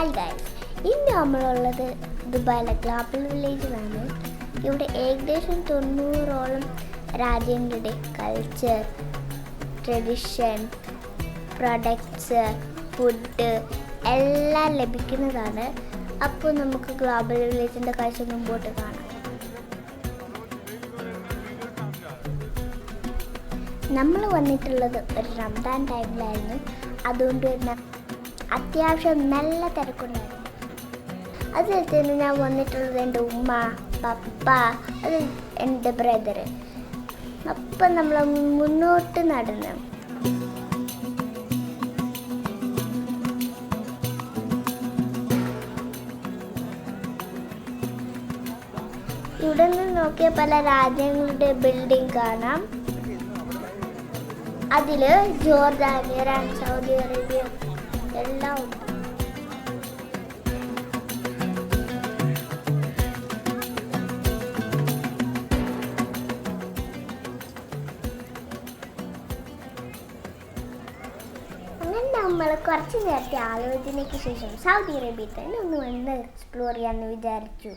Hi guys, ഇന്ന് നമ്മളുള്ളത് ദുബായിലെ ഗ്ലോബൽ വില്ലേജിലാണ്. ഇവിടെ ഏകദേശം 90ഓളം രാജ്യങ്ങളുടെ കൾച്ചർ, ട്രഡിഷൻ, പ്രൊഡക്ട്സ്, ഫുഡ് എല്ലാം ലഭിക്കുന്നതാണ്. അപ്പോൾ നമുക്ക് ഗ്ലോബൽ വില്ലേജിൻ്റെ കാഴ്ച മുമ്പോട്ട് കാണാം. നമ്മൾ വന്നിട്ടുള്ളത് ഒരു റംദാൻ ടൈമിലായിരുന്നു. അതുകൊണ്ട് തന്നെ അത്യാവശ്യം നല്ല തിരക്കുണ്ടായിരുന്നു. അതിൽ തന്നെ ഞാൻ വന്നിട്ടുള്ളത് എൻ്റെ ഉമ്മ, പപ്പ, അത് എൻ്റെ ബ്രദറ്. അപ്പം നമ്മൾ മുന്നോട്ട് നടന്നു. ഇവിടെ നിന്ന് നോക്കിയ പല രാജ്യങ്ങളുടെ ബിൽഡിംഗ് കാണാം. അതിൽ ജോർദാൻ, ഇറാൻ, സൗദി അറേബ്യ എല്ലാം ഉണ്ട്. അങ്ങനെ നമ്മൾ കുറച്ച് നേരത്തെ ആലോചനയ്ക്ക് ശേഷം സൗദി അറേബ്യയിൽ തന്നെ ഒന്ന് വന്ന് എക്സ്പ്ലോർ ചെയ്യാമെന്ന് വിചാരിച്ചു.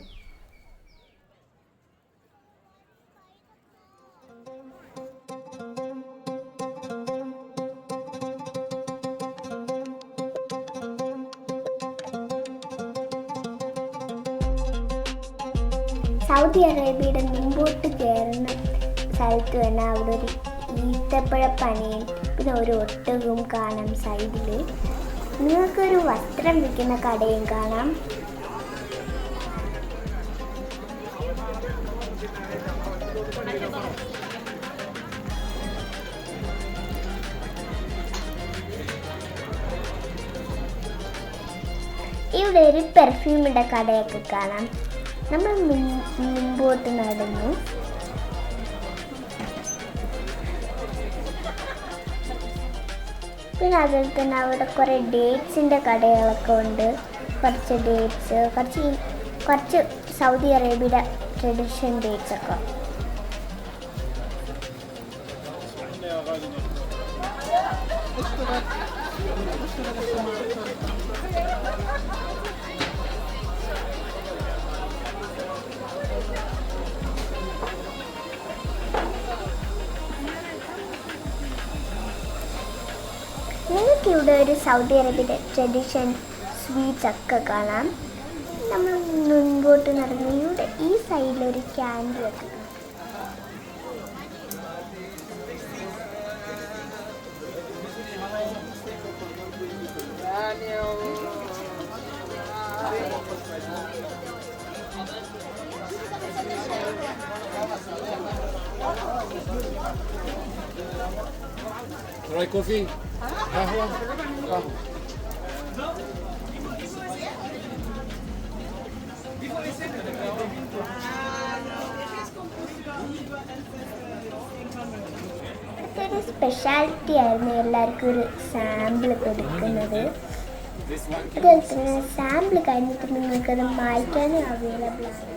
സൗദി അറേബ്യയുടെ മുമ്പോട്ട് കയറുന്ന സ്ഥലത്ത് തന്നെ അവിടെ ഒരു ഈത്തപ്പഴപ്പനയും പിന്നെ ഒരു ഒട്ടകവും കാണാം. സൈഡിൽ നിങ്ങൾക്കൊരു വസ്ത്രം വിൽക്കുന്ന കടയും കാണാം. ഇവിടെ ഒരു പെർഫ്യൂമിൻ്റെ കടയൊക്കെ കാണാം. നമ്മൾ മുമ്പോട്ട് നടന്നു. പിന്നെ അതിൽ തന്നെ അവിടെ കുറേ ഡേറ്റ്സിൻ്റെ കടകളൊക്കെ ഉണ്ട്. കുറച്ച് ഡേറ്റ്സ്, കുറച്ച് സൗദി അറേബ്യയുടെ ട്രഡീഷൻ ഡേറ്റ്സ് ഒക്കെ. നിങ്ങൾക്ക് ഇവിടെ ഒരു സൗദി അറേബ്യയുടെ ട്രഡീഷൻ സ്വീറ്റ്സ് ഒക്കെ കാണാം. നമ്മൾ മുൻപോട്ട് നടന്നു. ഇവിടെ ഈ സൈഡിലൊരു ക്യാൻഡിൽ ഒക്കെ കാണാം. Try coffee? Kahwa? ഇതൊരു സ്പെഷ്യാലിറ്റി ആയിരുന്നു എല്ലാവർക്കും ഒരു സാമ്പിൾ കൊടുക്കുന്നത്. അതുപോലെ തന്നെ സാമ്പിൾ കഴിഞ്ഞിട്ട് നിങ്ങൾക്കത് മായ്ക്കാനും അവൈലബിൾ ആണ്.